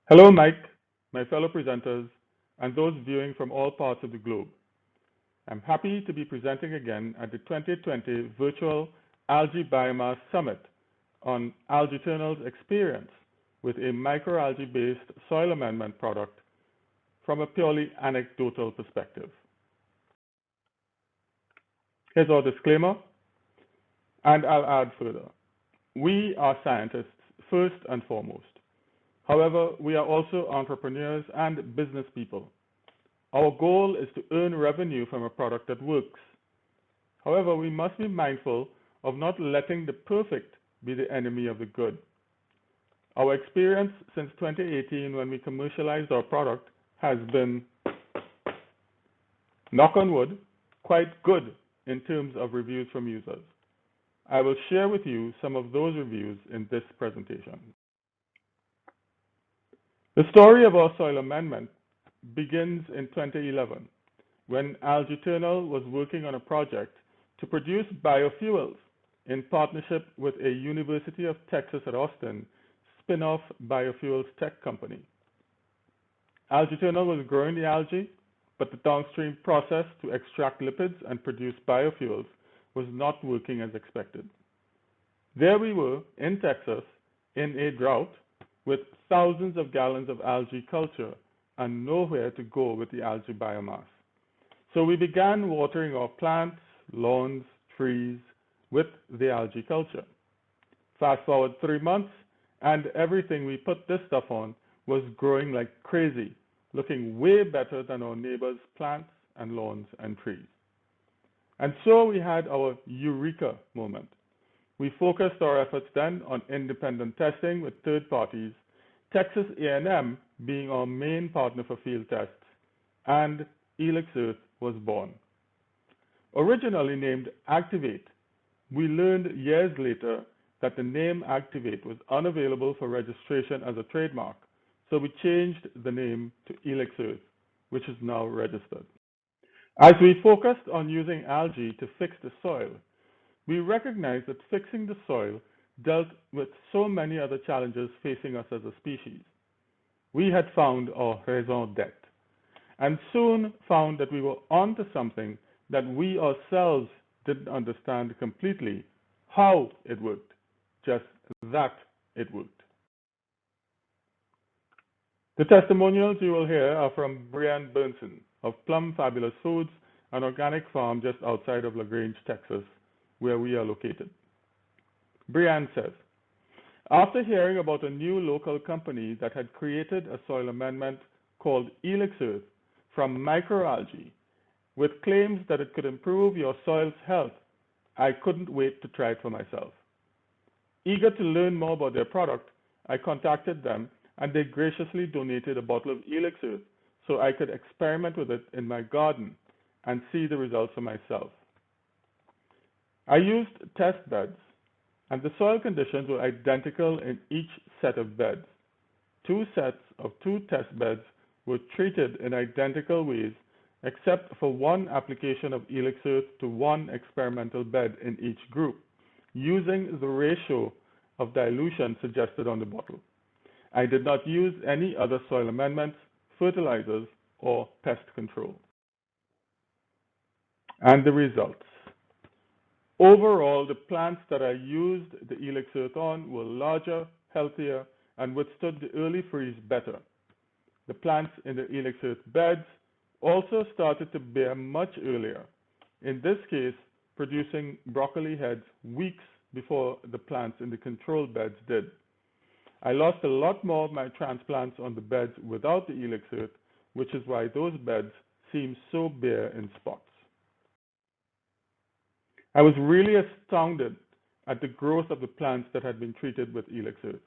Hello, Mike, my fellow presenters, and those viewing from all parts of the globe. I'm happy to be presenting again at the 2020 Virtual Algae Biomass Summit on Algaeternal's experience with a microalgae-based soil amendment product from a purely anecdotal perspective. Here's our disclaimer, and I'll add further. We are scientists first and foremost. However, we are also entrepreneurs and business people. Our goal is to earn revenue from a product that works. However, we must be mindful of not letting the perfect be the enemy of the good. Our experience since 2018 when we commercialized our product has been, knock on wood, quite good in terms of reviews from users. I will share with you some of those reviews in this presentation. The story of our soil amendment begins in 2011 when Algaeternal was working on a project to produce biofuels in partnership with a University of Texas at Austin spin-off biofuels tech company. Algaeternal was growing the algae, but the downstream process to extract lipids and produce biofuels was not working as expected. There we were in Texas in a drought with thousands of gallons of algae culture and nowhere to go with the algae biomass. So we began watering our plants, lawns, trees with the algae culture. Fast forward 3 months, and everything we put this stuff on was growing like crazy, looking way better than our neighbors' plants and lawns and trees. And so we had our eureka moment. We focused our efforts then on independent testing with third parties, Texas A&M being our main partner for field tests, and Elix Earth was born. Originally named Activate, we learned years later that the name Activate was unavailable for registration as a trademark, so we changed the name to Elix Earth, which is now registered. As we focused on using algae to fix the soil, we recognized that fixing the soil dealt with so many other challenges facing us as a species. We had found our raison d'etre, and soon found that we were onto something that we ourselves didn't understand completely how it worked, just that it worked. The testimonials you will hear are from Brianne Burnson of Plum Fabulous Foods, an organic farm just outside of LaGrange, Texas, where we are located. Brianne says, after hearing about a new local company that had created a soil amendment called Elix Earth from microalgae with claims that it could improve your soil's health, I couldn't wait to try it for myself. Eager to learn more about their product, I contacted them and they graciously donated a bottle of Elix Earth so I could experiment with it in my garden and see the results for myself. I used test beds, and the soil conditions were identical in each set of beds. 2 sets of 2 test beds were treated in identical ways, except for 1 application of Elix Earth to 1 experimental bed in each group, using the ratio of dilution suggested on the bottle. I did not use any other soil amendments, fertilizers, or pest control. And the results. Overall, the plants that I used the Elix Earth on were larger, healthier, and withstood the early freeze better. The plants in the Elix Earth beds also started to bear much earlier, in this case, producing broccoli heads weeks before the plants in the control beds did. I lost a lot more of my transplants on the beds without the Elix Earth, which is why those beds seem so bare in spots. I was really astounded at the growth of the plants that had been treated with Elix Earth.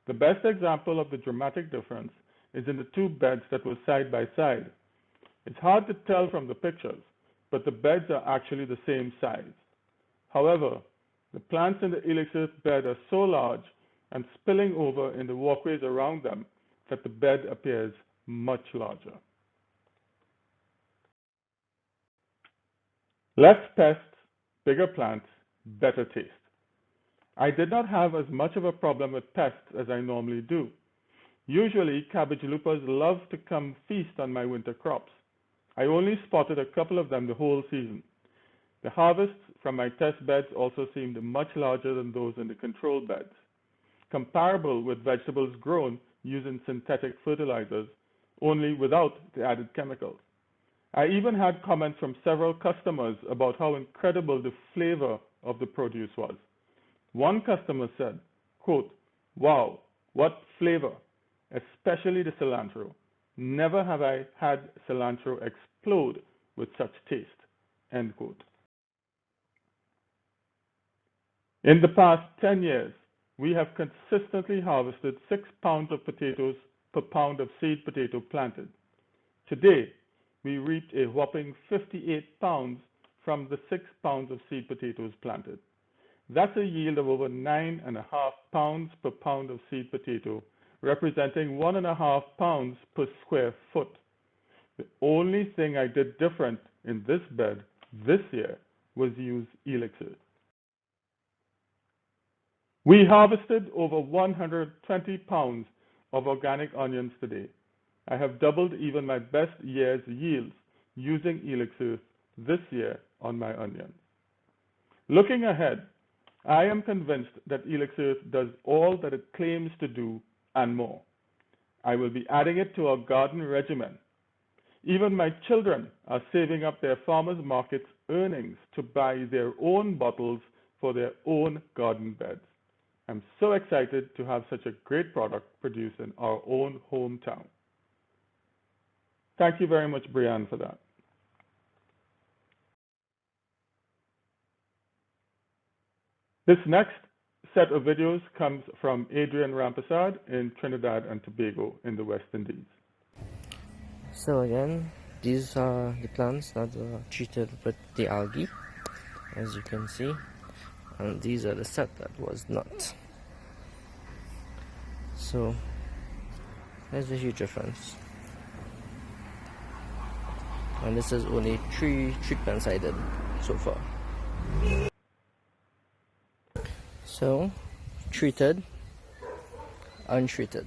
The best example of the dramatic difference is in the 2 beds that were side by side. It's hard to tell from the pictures, but the beds are actually the same size. However, the plants in the Elix Earth bed are so large and spilling over in the walkways around them that the bed appears much larger. Less pests, bigger plants, better taste. I did not have as much of a problem with pests as I normally do. Usually, cabbage loopers love to come feast on my winter crops. I only spotted a couple of them the whole season. The harvests from my test beds also seemed much larger than those in the control beds, comparable with vegetables grown using synthetic fertilizers, only without the added chemicals. I even had comments from several customers about how incredible the flavor of the produce was. One customer said, quote, "Wow, what flavor, especially the cilantro. Never have I had cilantro explode with such taste," end quote. In the past 10 years, we have consistently harvested 6 pounds of potatoes per pound of seed potato planted. Today, we reaped a whopping 58 pounds from the 6 pounds of seed potatoes planted. That's a yield of over 9.5 pounds per pound of seed potato, representing 1.5 pounds per square foot. The only thing I did different in this bed this year was use elixir. We harvested over 120 pounds of organic onions today. I have doubled even my best year's yields using elixir this year on my onions. Looking ahead, I am convinced that elixir does all that it claims to do and more. I will be adding it to our garden regimen. Even my children are saving up their farmers market's earnings to buy their own bottles for their own garden beds. I'm so excited to have such a great product produced in our own hometown. Thank you very much, Brianne, for that. This next set of videos comes from Adrian Rampasad in Trinidad and Tobago in the West Indies. So again, these are the plants that are treated with the algae, as you can see, and these are the set that was not. So there's a huge difference, and this is only 3 treatments I did so far. So treated, untreated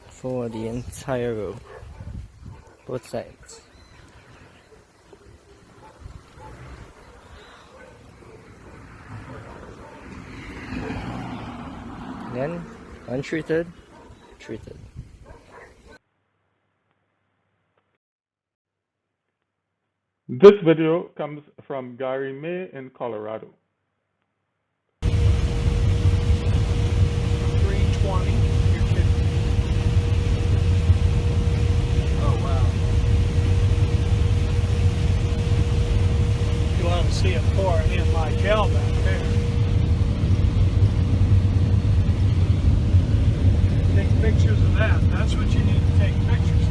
for the entire row, both sides. Then untreated, treated. This video comes from Gary May in Colorado. 320. You're kidding. Oh wow. You want to see it pouring in my gel back there. Take pictures of that. That's what you need to take pictures of.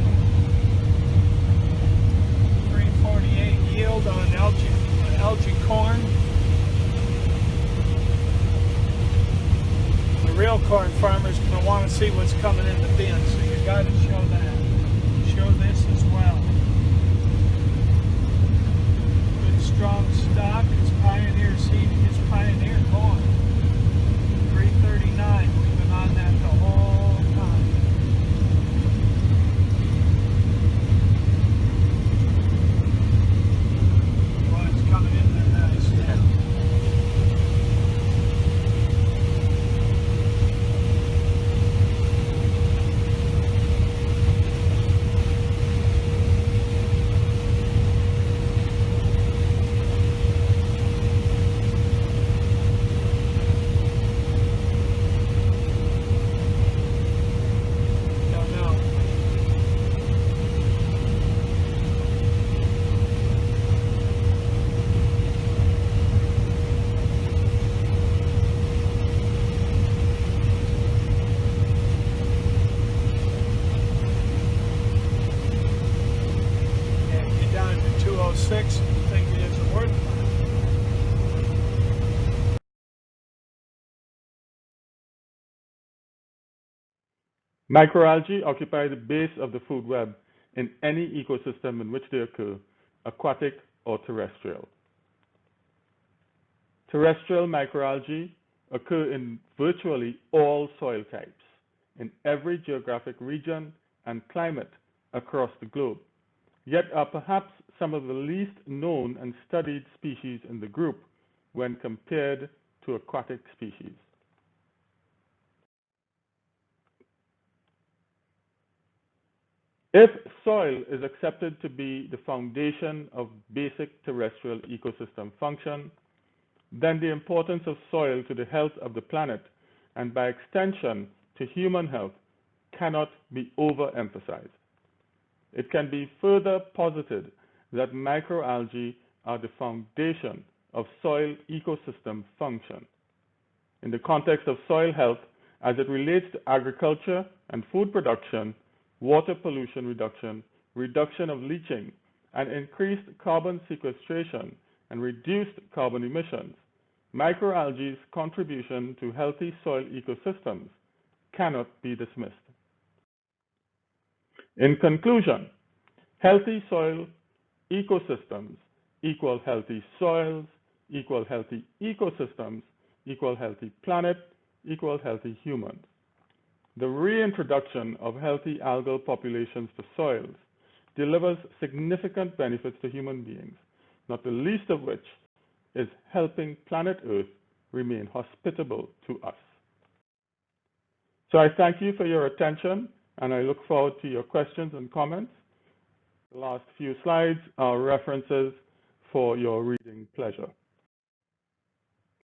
348 yield on algae corn. The real corn farmer's going to want to see what's coming in the bin, so you got to show that. Show this as well. Good strong stock. It's Pioneer seed. It's Pioneer corn. 339. We've been on that the whole time. Well, it's coming in there nice. Yeah. Don't know. Yeah, get down to 206 and you think it isn't worth it. Microalgae occupy the base of the food web in any ecosystem in which they occur, aquatic or terrestrial. Terrestrial microalgae occur in virtually all soil types, in every geographic region and climate across the globe, yet are perhaps some of the least known and studied species in the group when compared to aquatic species. If soil is accepted to be the foundation of basic terrestrial ecosystem function, then the importance of soil to the health of the planet, and by extension to human health, cannot be overemphasized. It can be further posited that microalgae are the foundation of soil ecosystem function. In the context of soil health, as it relates to agriculture and food production, water pollution reduction, reduction of leaching, and increased carbon sequestration and reduced carbon emissions, microalgae's contribution to healthy soil ecosystems cannot be dismissed. In conclusion, healthy soil ecosystems equal healthy soils, equal healthy ecosystems, equal healthy planet, equal healthy humans. The reintroduction of healthy algal populations to soils delivers significant benefits to human beings, not the least of which is helping planet Earth remain hospitable to us. So I thank you for your attention, and I look forward to your questions and comments. The last few slides are references for your reading pleasure.